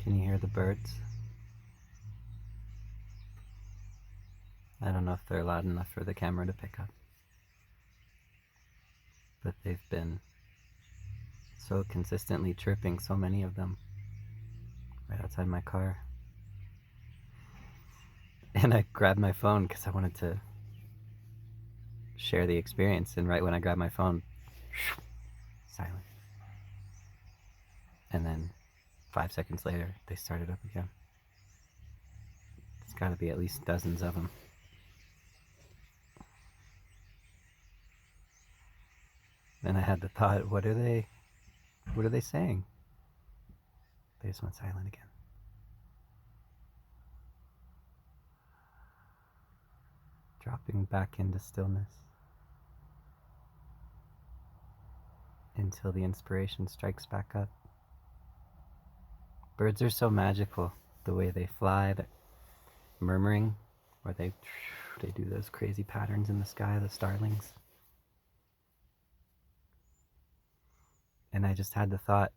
Can you hear the birds? I don't know if they're loud enough for the camera to pick up, but they've been so consistently chirping, so many of them, right outside my car. And I grabbed my phone because I wanted to share the experience, and right when I grabbed my phone, silent. And then 5 seconds later, they started up again. There's gotta be at least dozens of them. Then I had the thought, what are they saying? They just went silent again. Dropping back into stillness until the inspiration strikes back up. Birds are so magical, the way they fly, that murmuring, or they do those crazy patterns in the sky, the starlings. And I just had the thought,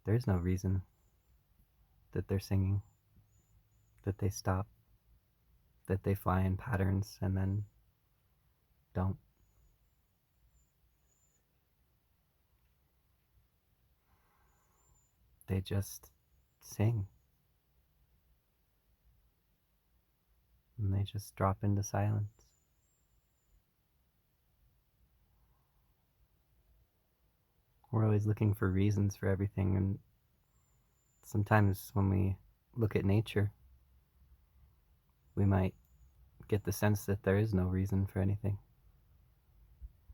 there's no reason that they're singing, that they stop, that they fly in patterns and then don't. They just sing. And they just drop into silence. We're always looking for reasons for everything, and sometimes when we look at nature, we might get the sense that there is no reason for anything.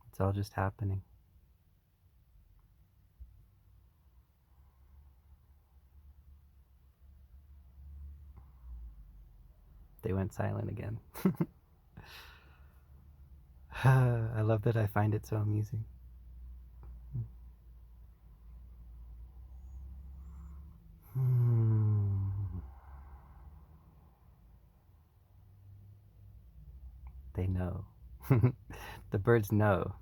It's all just happening. They went silent again. I love that I find it so amusing. They know. The birds know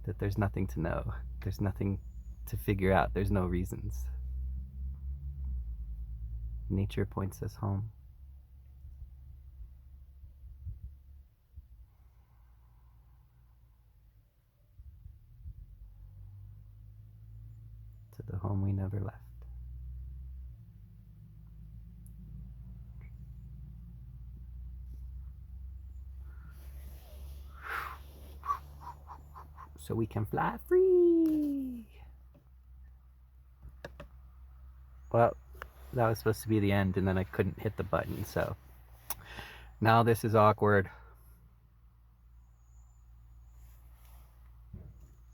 that there's nothing to know. There's nothing to figure out. There's no reasons. Nature points us home. To the home we never left. So we can fly free. Well, that was supposed to be the end, and then I couldn't hit the button, so now this is awkward.